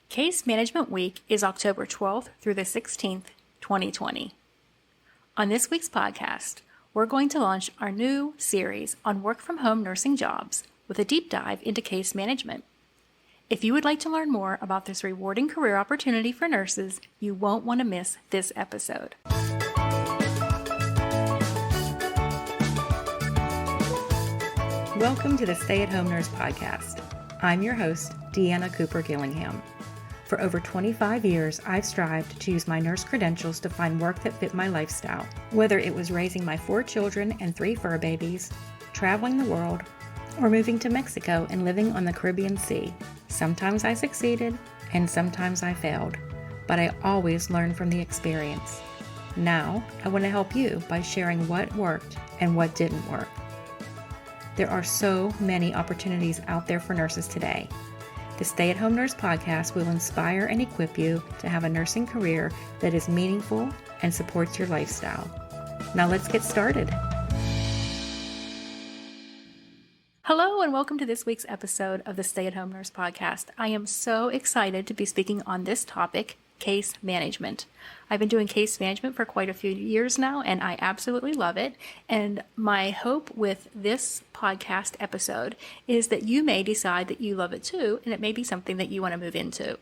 Case Management Week is October 12th through the 16th, 2020. On this week's podcast, we're going to launch our new series on work-from-home nursing jobs with a deep dive into case management. If you would like to learn more about this rewarding career opportunity for nurses, you won't want to miss this episode. Welcome to the Stay at Home Nurse Podcast. I'm your host, Deanna Cooper Gillingham. For over 25 years, I've strived to use my nurse credentials to find work that fit my lifestyle. Whether it was raising my 4 children and 3 fur babies, traveling the world, or moving to Mexico and living on the Caribbean Sea. Sometimes I succeeded, and sometimes I failed, but I always learned from the experience. Now, I want to help you by sharing what worked and what didn't work. There are so many opportunities out there for nurses today. The Stay at Home Nurse Podcast will inspire and equip you to have a nursing career that is meaningful and supports your lifestyle. Now let's get started. Hello and welcome to this week's episode of the Stay at Home Nurse Podcast. I am so excited to be speaking on this topic, case management. I've been doing case management for quite a few years now, and I absolutely love it. And my hope with this podcast episode is that you may decide that you love it too, and it may be something that you want to move into.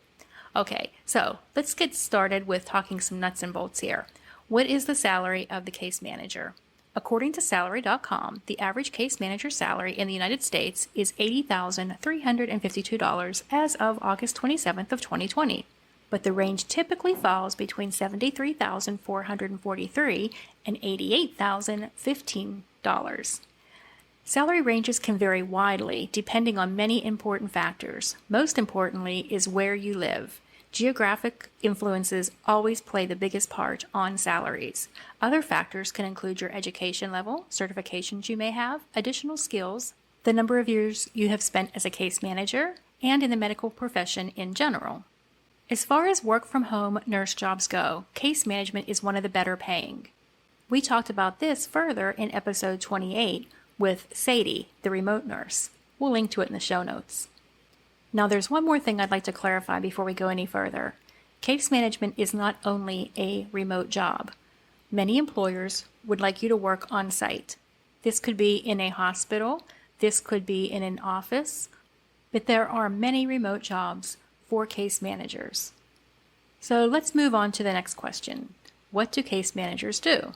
Okay, so let's get started with talking some nuts and bolts here. What is the salary of the case manager? According to salary.com, the average case manager salary in the United States is $80,352 as of August 27th of 2020. But the range typically falls between $73,443 and $88,015. Salary ranges can vary widely depending on many important factors. Most importantly is where you live. Geographic influences always play the biggest part on salaries. Other factors can include your education level, certifications you may have, additional skills, the number of years you have spent as a case manager, and in the medical profession in general. As far as work-from-home nurse jobs go, case management is one of the better paying. We talked about this further in episode 28 with Sadie, the remote nurse. We'll link to it in the show notes. Now there's one more thing I'd like to clarify before we go any further. Case management is not only a remote job. Many employers would like you to work on site. This could be in a hospital, this could be in an office, but there are many remote jobs for case managers. So let's move on to the next question. What do case managers do?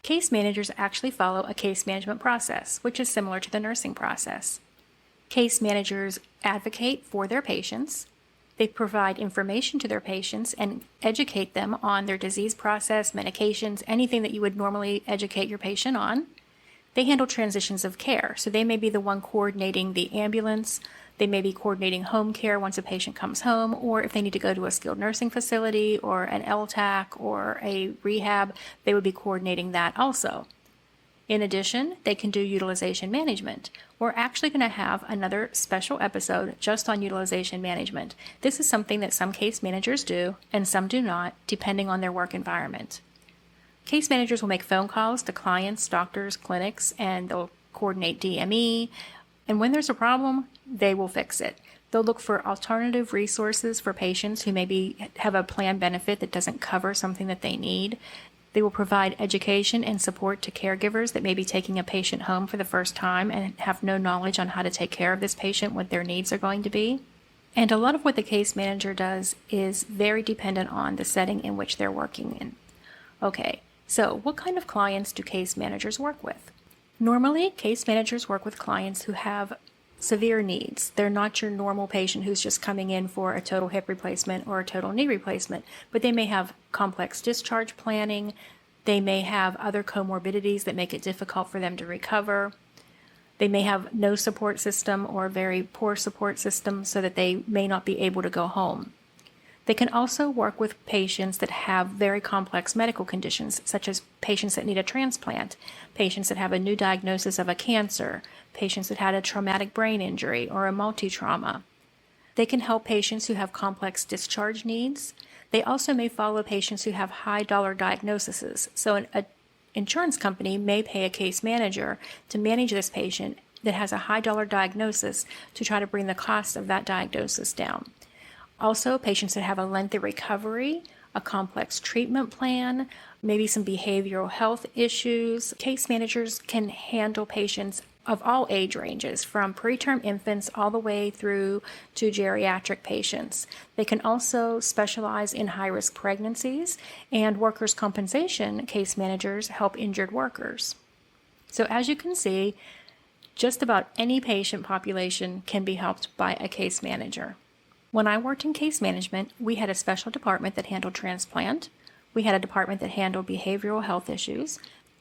Case managers actually follow a case management process, which is similar to the nursing process. Case managers advocate for their patients. They provide information to their patients and educate them on their disease process, medications, anything that you would normally educate your patient on. They handle transitions of care, so they may be the one coordinating the ambulance. They may be coordinating home care once a patient comes home, or if they need to go to a skilled nursing facility or an LTAC or a rehab, they would be coordinating that also. In addition, they can do utilization management. We're actually going to have another special episode just on utilization management. This is something that some case managers do and some do not, depending on their work environment. Case managers will make phone calls to clients, doctors, clinics, and they'll coordinate DME. And when there's a problem, they will fix it. They'll look for alternative resources for patients who maybe have a plan benefit that doesn't cover something that they need. They will provide education and support to caregivers that may be taking a patient home for the first time and have no knowledge on how to take care of this patient, what their needs are going to be. And a lot of what the case manager does is very dependent on the setting in which they're working in. Okay, so what kind of clients do case managers work with? Normally, case managers work with clients who have severe needs. They're not your normal patient who's just coming in for a total hip replacement or a total knee replacement, but they may have complex discharge planning. They may have other comorbidities that make it difficult for them to recover. They may have no support system or very poor support system so that they may not be able to go home. They can also work with patients that have very complex medical conditions, such as patients that need a transplant, patients that have a new diagnosis of a cancer, patients that had a traumatic brain injury or a multi-trauma. They can help patients who have complex discharge needs. They also may follow patients who have high-dollar diagnoses. So an insurance company may pay a case manager to manage this patient that has a high-dollar diagnosis to try to bring the cost of that diagnosis down. Also, patients that have a lengthy recovery, a complex treatment plan, maybe some behavioral health issues. Case managers can handle patients of all age ranges, from preterm infants all the way through to geriatric patients. They can also specialize in high-risk pregnancies, and workers' compensation case managers help injured workers. So as you can see, just about any patient population can be helped by a case manager. When I worked in case management, we had a special department that handled transplant, we had a department that handled behavioral health issues,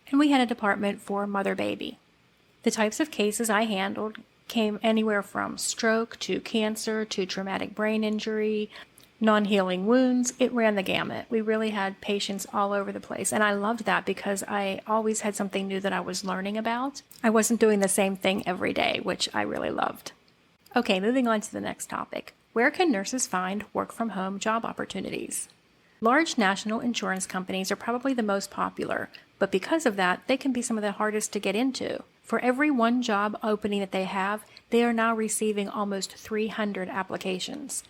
and we had a department for mother-baby. The types of cases I handled came anywhere from stroke to cancer to traumatic brain injury, non-healing wounds. It ran the gamut. We really had patients all over the place, and I loved that because I always had something new that I was learning about. I wasn't doing the same thing every day, which I really loved. Okay, moving on to the next topic. Where can nurses find work-from-home job opportunities? Large national insurance companies are probably the most popular, but because of that, they can be some of the hardest to get into. For every one job opening that they have, they are now receiving almost 300 applications.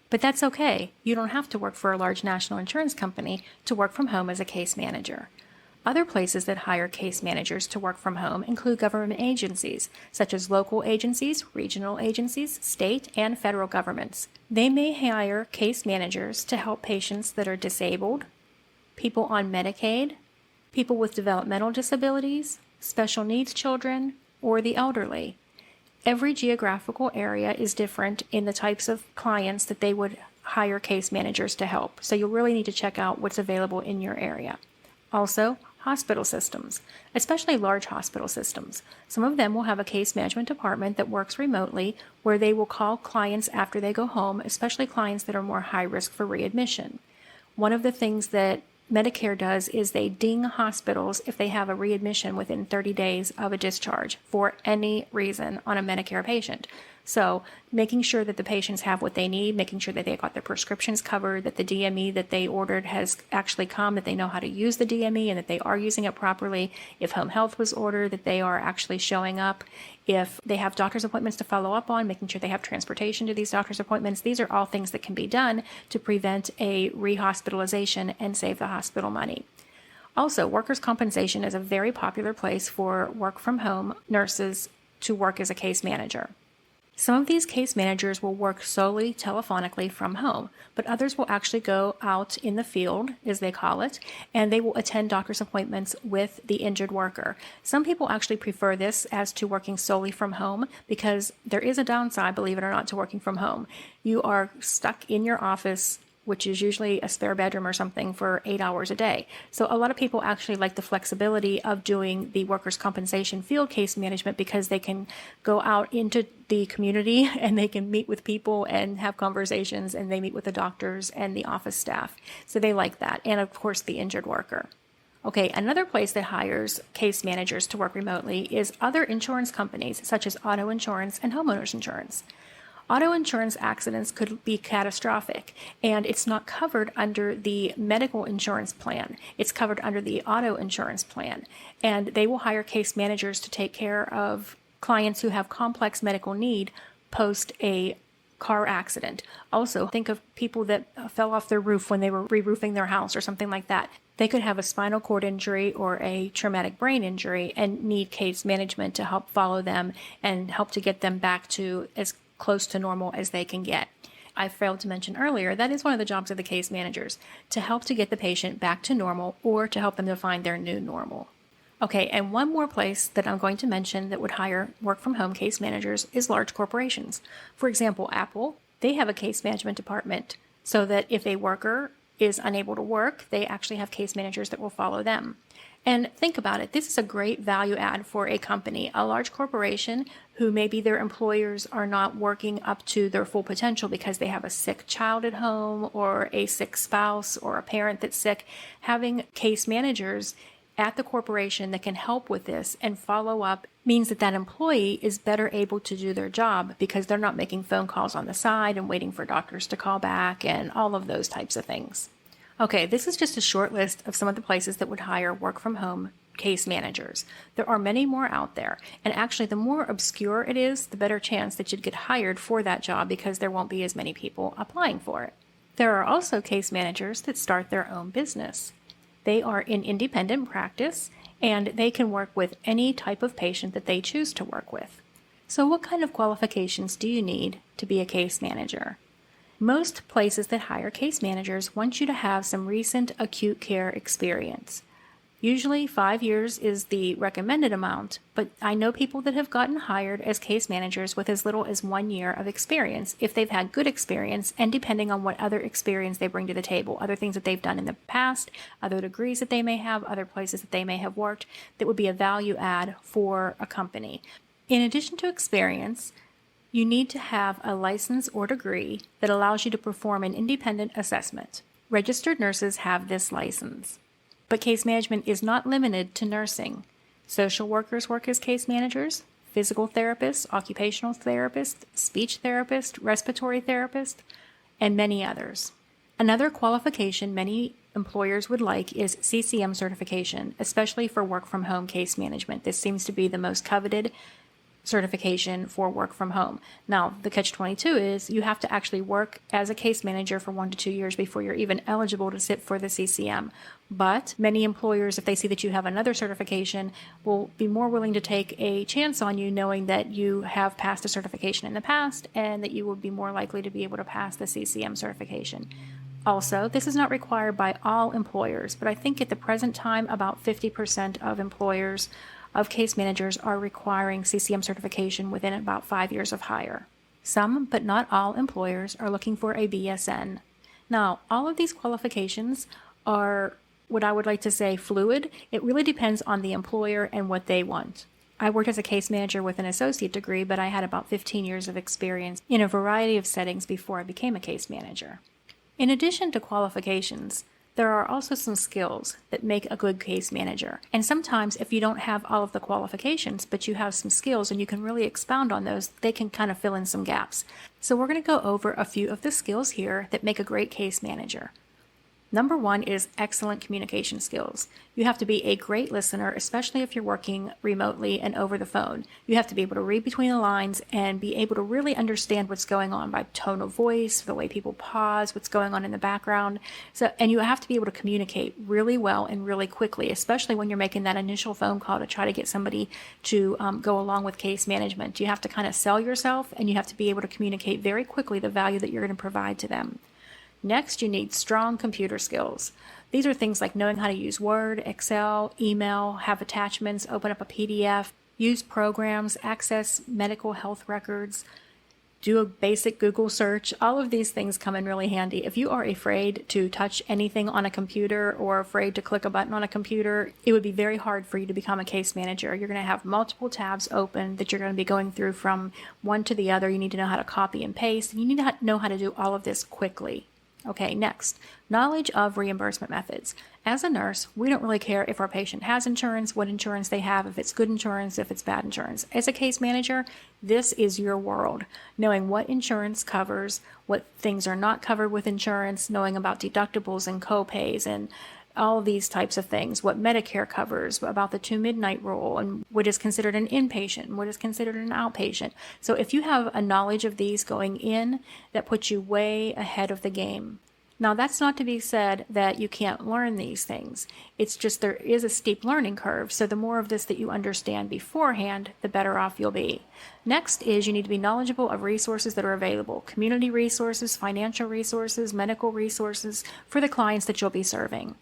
But that's okay. You don't have to work for a large national insurance company to work from home as a case manager. Other places that hire case managers to work from home include government agencies, such as local agencies, regional agencies, state, and federal governments. They may hire case managers to help patients that are disabled, people on Medicaid, people with developmental disabilities, special needs children, or the elderly. Every geographical area is different in the types of clients that they would hire case managers to help, so you'll really need to check out what's available in your area. Also, hospital systems, especially large hospital systems. Some of them will have a case management department that works remotely where they will call clients after they go home, especially clients that are more high risk for readmission. One of the things that Medicare does is they ding hospitals if they have a readmission within 30 days of a discharge for any reason on a Medicare patient. So making sure that the patients have what they need, making sure that they got their prescriptions covered, that the DME that they ordered has actually come, that they know how to use the DME and that they are using it properly. If home health was ordered, that they are actually showing up. If they have doctor's appointments to follow up on, making sure they have transportation to these doctor's appointments. These are all things that can be done to prevent a rehospitalization and save the hospital money. Also, workers' compensation is a very popular place for work-from-home nurses to work as a case manager. Some of these case managers will work solely telephonically from home, but others will actually go out in the field, as they call it, and they will attend doctor's appointments with the injured worker. Some people actually prefer this as to working solely from home because there is a downside, believe it or not, to working from home. You are stuck in your office, which is usually a spare bedroom or something, for 8 hours a day. So a lot of people actually like the flexibility of doing the workers' compensation field case management because they can go out into the community and they can meet with people and have conversations, and they meet with the doctors and the office staff. So they like that. And of course, the injured worker. Okay, another place that hires case managers to work remotely is other insurance companies, such as auto insurance and homeowners insurance. Auto insurance accidents could be catastrophic, and it's not covered under the medical insurance plan. It's covered under the auto insurance plan, and they will hire case managers to take care of clients who have complex medical need post a car accident. Also, think of people that fell off their roof when they were re-roofing their house or something like that. They could have a spinal cord injury or a traumatic brain injury and need case management to help follow them and help to get them back to as close to normal as they can get. I failed to mention earlier, that is one of the jobs of the case managers, to help to get the patient back to normal or to help them to find their new normal. Okay, and one more place that I'm going to mention that would hire work-from-home case managers is large corporations. For example, Apple, they have a case management department so that if a worker is unable to work, they actually have case managers that will follow them. And think about it, this is a great value add for a company, a large corporation who maybe their employers are not working up to their full potential because they have a sick child at home or a sick spouse or a parent that's sick. Having case managers at the corporation that can help with this and follow up means that that employee is better able to do their job because they're not making phone calls on the side and waiting for doctors to call back and all of those types of things. Okay, this is just a short list of some of the places that would hire work-from-home case managers. There are many more out there, and actually the more obscure it is, the better chance that you'd get hired for that job because there won't be as many people applying for it. There are also case managers that start their own business. They are in independent practice, and they can work with any type of patient that they choose to work with. So what kind of qualifications do you need to be a case manager? Most places that hire case managers want you to have some recent acute care experience. Usually 5 years is the recommended amount, but I know people that have gotten hired as case managers with as little as 1 year of experience if they've had good experience, and depending on what other experience they bring to the table, other things that they've done in the past, other degrees that they may have, other places that they may have worked, that would be a value add for a company. In addition to experience, you need to have a license or degree that allows you to perform an independent assessment. Registered nurses have this license. But case management is not limited to nursing. Social workers work as case managers, physical therapists, occupational therapists, speech therapists, respiratory therapists, and many others. Another qualification many employers would like is CCM certification, especially for work from home case management. This seems to be the most coveted certification for work from home. Now, the catch-22 is you have to actually work as a case manager for 1 to 2 years before you're even eligible to sit for the CCM. But many employers, if they see that you have another certification, will be more willing to take a chance on you knowing that you have passed a certification in the past and that you will be more likely to be able to pass the CCM certification. Also, this is not required by all employers, but I think at the present time about 50% of employers of case managers are requiring CCM certification within about 5 years of hire. Some, but not all, employers are looking for a BSN. Now, all of these qualifications are what I would like to say fluid. It really depends on the employer and what they want. I worked as a case manager with an associate degree, but I had about 15 years of experience in a variety of settings before I became a case manager. In addition to qualifications, there are also some skills that make a good case manager. And sometimes if you don't have all of the qualifications, but you have some skills and you can really expound on those, they can kind of fill in some gaps. So we're going to go over a few of the skills here that make a great case manager. Number 1 is excellent communication skills. You have to be a great listener, especially if you're working remotely and over the phone. You have to be able to read between the lines and be able to really understand what's going on by tone of voice, the way people pause, what's going on in the background. And you have to be able to communicate really well and really quickly, especially when you're making that initial phone call to try to get somebody to go along with case management. You have to kind of sell yourself, and you have to be able to communicate very quickly the value that you're going to provide to them. Next, you need strong computer skills. These are things like knowing how to use Word, Excel, email, have attachments, open up a PDF, use programs, access medical health records, do a basic Google search. All of these things come in really handy. If you are afraid to touch anything on a computer or afraid to click a button on a computer, it would be very hard for you to become a case manager. You're going to have multiple tabs open that you're going to be going through from one to the other. You need to know how to copy and paste, and you need to know how to do all of this quickly. Okay, next, knowledge of reimbursement methods. As a nurse, we don't really care if our patient has insurance, what insurance they have, if it's good insurance, if it's bad insurance. As a case manager, this is your world. Knowing what insurance covers, what things are not covered with insurance, knowing about deductibles and co-pays and all of these types of things, what Medicare covers, about the 2 midnight rule, and what is considered an inpatient, and what is considered an outpatient. So if you have a knowledge of these going in, that puts you way ahead of the game. Now, that's not to be said that you can't learn these things. It's just there is a steep learning curve, so the more of this that you understand beforehand, the better off you'll be. Next is you need to be knowledgeable of resources that are available, community resources, financial resources, medical resources for the clients that you'll be serving.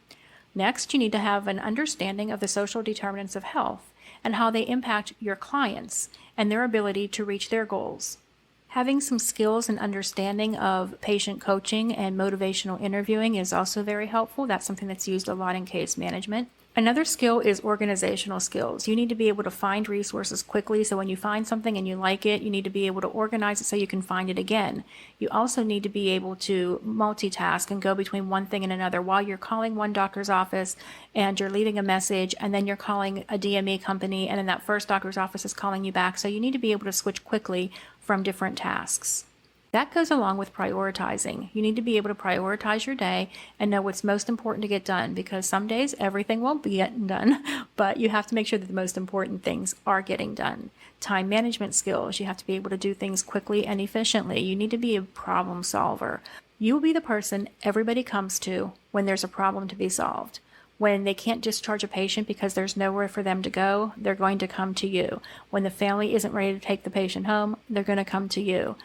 Next, you need to have an understanding of the social determinants of health and how they impact your clients and their ability to reach their goals. Having some skills and understanding of patient coaching and motivational interviewing is also very helpful. That's something that's used a lot in case management. Another skill is organizational skills. You need to be able to find resources quickly, so when you find something and you like it, you need to be able to organize it so you can find it again. You also need to be able to multitask and go between one thing and another while you're calling one doctor's office and you're leaving a message, and then you're calling a DME company, and then that first doctor's office is calling you back. So you need to be able to switch quickly from different tasks. That goes along with prioritizing. You need to be able to prioritize your day and know what's most important to get done, because some days everything won't be getting done, but you have to make sure that the most important things are getting done. Time management skills. You have to be able to do things quickly and efficiently. You need to be a problem solver. You will be the person everybody comes to when there's a problem to be solved. When they can't discharge a patient because there's nowhere for them to go, they're going to come to you. When the family isn't ready to take the patient home, they're going to come to you.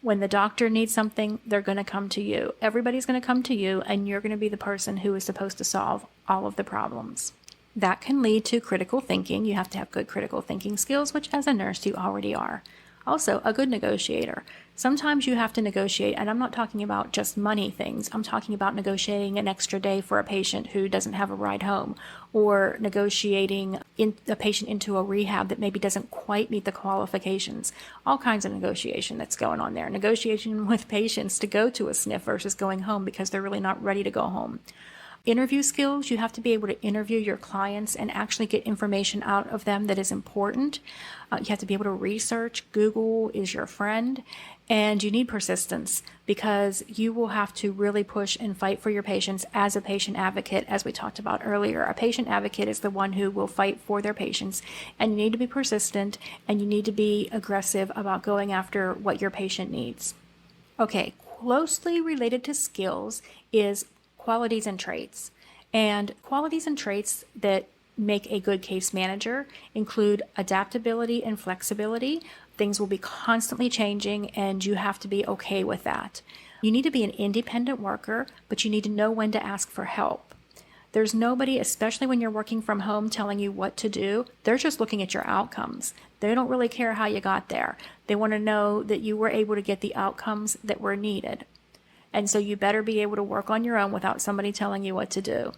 When the doctor needs something, they're going to come to you. Everybody's going to come to you, and you're going to be the person who is supposed to solve all of the problems. That can lead to critical thinking. You have to have good critical thinking skills, which as a nurse you already are. Also, a good negotiator. Sometimes you have to negotiate, and I'm not talking about just money things. I'm talking about negotiating an extra day for a patient who doesn't have a ride home, or negotiating a patient into a rehab that maybe doesn't quite meet the qualifications. All kinds of negotiation that's going on there. Negotiation with patients to go to a SNF versus going home because they're really not ready to go home. Interview skills, you have to be able to interview your clients and actually get information out of them that is important. You have to be able to research. Google is your friend. And you need persistence, because you will have to really push and fight for your patients as a patient advocate, as we talked about earlier. A patient advocate is the one who will fight for their patients, and you need to be persistent, and you need to be aggressive about going after what your patient needs. Okay, closely related to skills is qualities and traits. And qualities and traits that make a good case manager include adaptability and flexibility. Things will be constantly changing, and you have to be okay with that. You need to be an independent worker, but you need to know when to ask for help. There's nobody, especially when you're working from home, telling you what to do. They're just looking at your outcomes. They don't really care how you got there. They want to know that you were able to get the outcomes that were needed. And so you better be able to work on your own without somebody telling you what to do.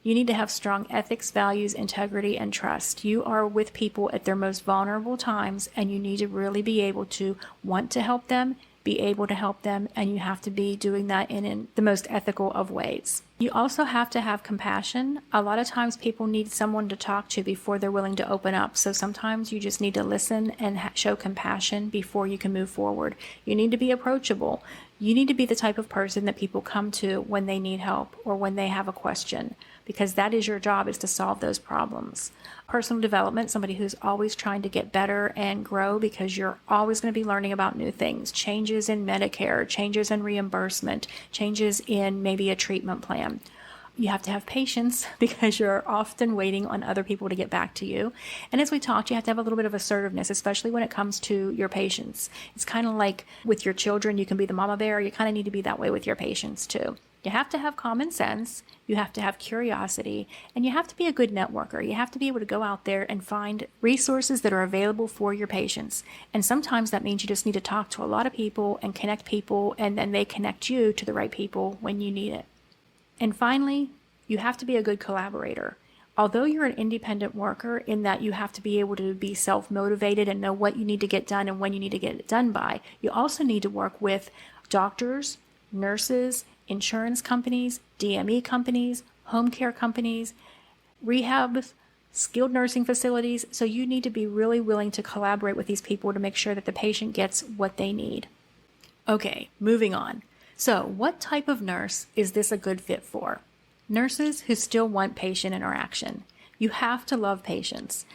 You need to have strong ethics, values, integrity, and trust. You are with people at their most vulnerable times, and you need to really be able to want to help them, be able to help them, and you have to be doing that in the most ethical of ways. You also have to have compassion. A lot of times people need someone to talk to before they're willing to open up. So sometimes you just need to listen and show compassion before you can move forward. You need to be approachable. You need to be the type of person that people come to when they need help or when they have a question, because that is your job, is to solve those problems. Personal development, somebody who's always trying to get better and grow, because you're always going to be learning about new things, changes in Medicare, changes in reimbursement, changes in maybe a treatment plan. You have to have patience, because you're often waiting on other people to get back to you. And as we talked, you have to have a little bit of assertiveness, especially when it comes to your patients. It's kind of like with your children, you can be the mama bear. You kind of need to be that way with your patients too. You have to have common sense, you have to have curiosity, and you have to be a good networker. You have to be able to go out there and find resources that are available for your patients. And sometimes that means you just need to talk to a lot of people and connect people, and then they connect you to the right people when you need it. And finally, you have to be a good collaborator. Although you're an independent worker, in that you have to be able to be self-motivated and know what you need to get done and when you need to get it done by, you also need to work with doctors, nurses, insurance companies, DME companies, home care companies, rehabs, skilled nursing facilities. So you need to be really willing to collaborate with these people to make sure that the patient gets what they need. Okay, moving on. So what type of nurse is this a good fit for? Nurses who still want patient interaction. You have to love patients.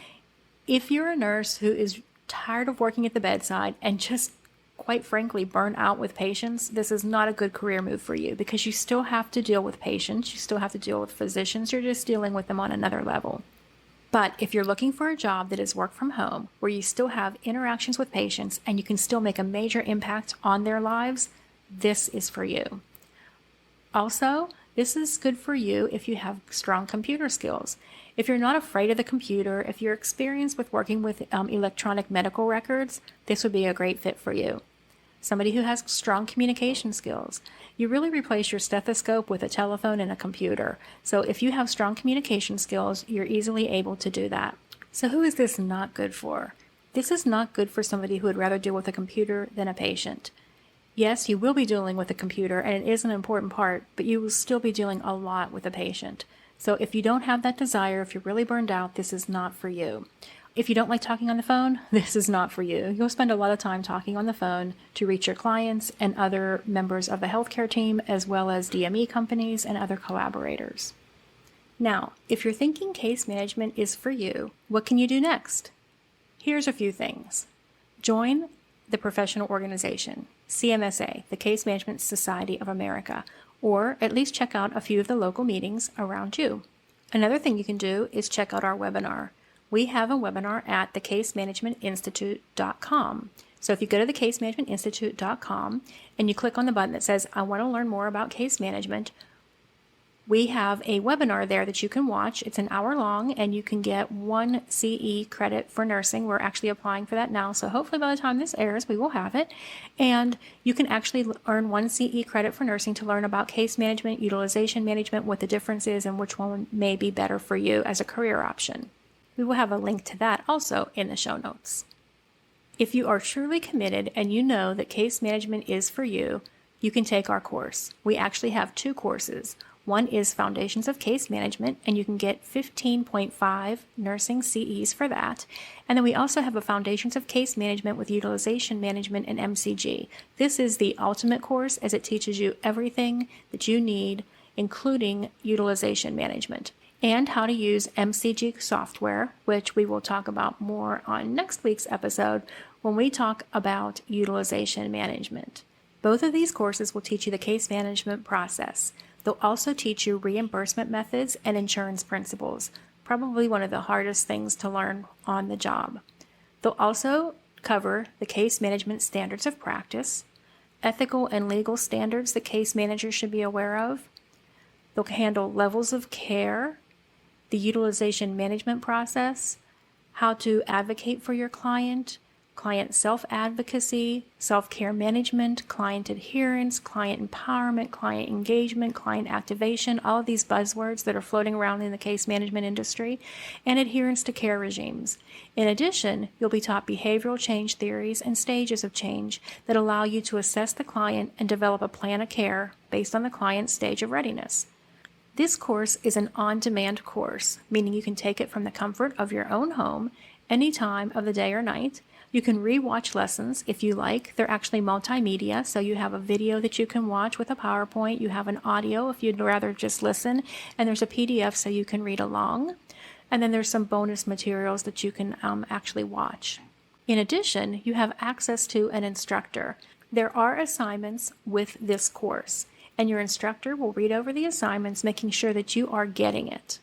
If you're a nurse who is tired of working at the bedside and just quite frankly burn out with patients, this is not a good career move for you, because you still have to deal with patients, you still have to deal with physicians, you're just dealing with them on another level. But if you're looking for a job that is work from home, where you still have interactions with patients and you can still make a major impact on their lives, this is for you. Also, this is good for you if you have strong computer skills. If you're not afraid of the computer, if you're experienced with working with electronic medical records, this would be a great fit for you. Somebody who has strong communication skills. You really replace your stethoscope with a telephone and a computer. So if you have strong communication skills, you're easily able to do that. So who is this not good for? This is not good for somebody who would rather deal with a computer than a patient. Yes, you will be dealing with a computer, and it is an important part, but you will still be dealing a lot with a patient. So if you don't have that desire, if you're really burned out, this is not for you. if you don't like talking on the phone, this is not for you. You'll spend a lot of time talking on the phone to reach your clients and other members of the healthcare team, as well as DME companies and other collaborators. Now, if you're thinking case management is for you, what can you do next? Here's a few things. Join the professional organization, CMSA, the Case Management Society of America, or at least check out a few of the local meetings around you. Another thing you can do is check out our webinar. We have a webinar at thecasemagementinstitute.com. So if you go to thecasemagementinstitute.com and you click on the button that says, I want to learn more about case management, we have a webinar there that you can watch. It's an hour long, and you can get 1 CE credit for nursing. We're actually applying for that now, so hopefully by the time this airs, we will have it. And you can actually earn 1 CE credit for nursing to learn about case management, utilization management, what the difference is, and which one may be better for you as a career option. We will have a link to that also in the show notes. If you are truly committed and you know that case management is for you, you can take our course. We actually have 2 courses. One is Foundations of Case Management, and you can get 15.5 nursing CEs for that. And then we also have a Foundations of Case Management with Utilization Management and MCG. This is the ultimate course, as it teaches you everything that you need, including utilization management, and how to use MCG software, which we will talk about more on next week's episode when we talk about utilization management. Both of these courses will teach you the case management process. They'll also teach you reimbursement methods and insurance principles, probably one of the hardest things to learn on the job. They'll also cover the case management standards of practice, ethical and legal standards that case managers should be aware of. They'll handle levels of care, the utilization management process, how to advocate for your client, client self-advocacy, self-care management, client adherence, client empowerment, client engagement, client activation, all of these buzzwords that are floating around in the case management industry, and adherence to care regimes. In addition, you'll be taught behavioral change theories and stages of change that allow you to assess the client and develop a plan of care based on the client's stage of readiness. This course is an on-demand course, meaning you can take it from the comfort of your own home any time of the day or night. You can re-watch lessons if you like. They're actually multimedia, so you have a video that you can watch with a PowerPoint. You have an audio if you'd rather just listen, and there's a PDF so you can read along. And then there's some bonus materials that you can actually watch. In addition, you have access to an instructor. There are assignments with this course, and your instructor will read over the assignments, making sure that you are getting it.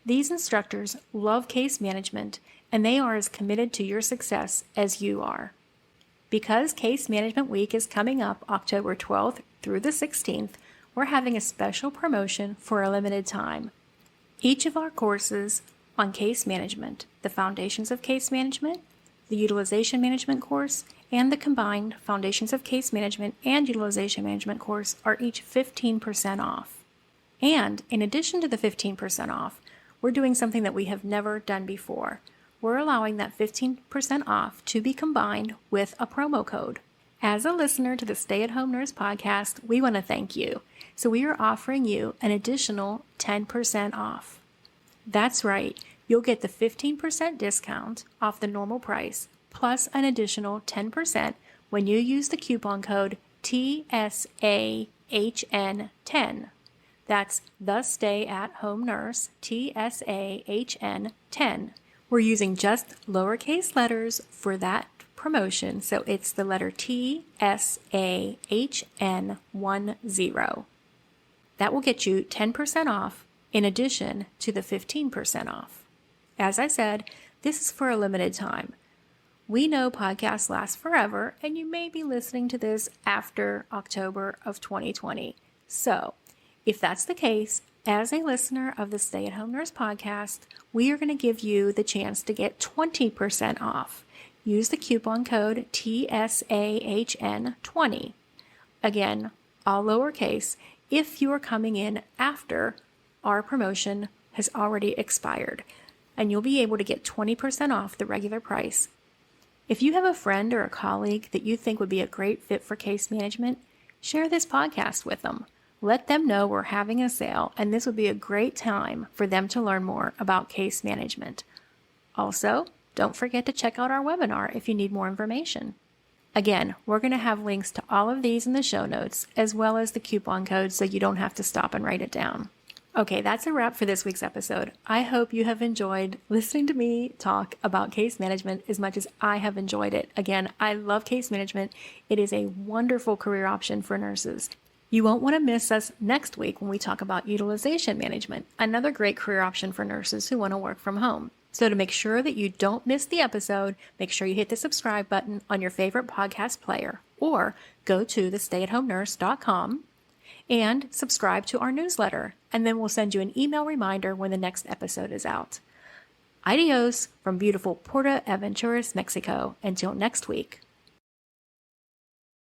These instructors love case management, and they are as committed to your success as you are. Because Case Management Week is coming up October 12th through the 16th, we're having a special promotion for a limited time. Each of our courses on case management, the Foundations of Case Management, the Utilization Management course, and the combined Foundations of Case Management and Utilization Management course are each 15% off. And in addition to the 15% off, we're doing something that we have never done before. We're allowing that 15% off to be combined with a promo code. As a listener to the Stay at Home Nurse podcast, we want to thank you. So we are offering you an additional 10% off. That's right. You'll get the 15% discount off the normal price, plus an additional 10% when you use the coupon code TSAHN10. That's the Stay at Home Nurse, TSAHN10. We're using just lowercase letters for that promotion, so it's the letter TSAHN10. That will get you 10% off in addition to the 15% off. As I said, this is for a limited time. We know podcasts last forever, and you may be listening to this after October of 2020. So, if that's the case, as a listener of the Stay at Home Nurse podcast, we are going to give you the chance to get 20% off. Use the coupon code TSAHN20. Again, all lowercase, if you are coming in after our promotion has already expired, and you'll be able to get 20% off the regular price. If you have a friend or a colleague that you think would be a great fit for case management, share this podcast with them. Let them know we're having a sale, and this would be a great time for them to learn more about case management. Also, Don't forget to check out our webinar if you need more information. Again, we're going to have links to all of these in the show notes, as well as the coupon code so you don't have to stop and write it down. Okay, that's a wrap for this week's episode. I hope you have enjoyed listening to me talk about case management as much as I have enjoyed it. Again, I love case management. It is a wonderful career option for nurses. You won't want to miss us next week when we talk about utilization management, another great career option for nurses who want to work from home. So to make sure that you don't miss the episode, make sure you hit the subscribe button on your favorite podcast player or go to thestayathomenurse.com and subscribe to our newsletter, and then we'll send you an email reminder when the next episode is out. Adios from beautiful Puerto Aventuras, Mexico. Until next week.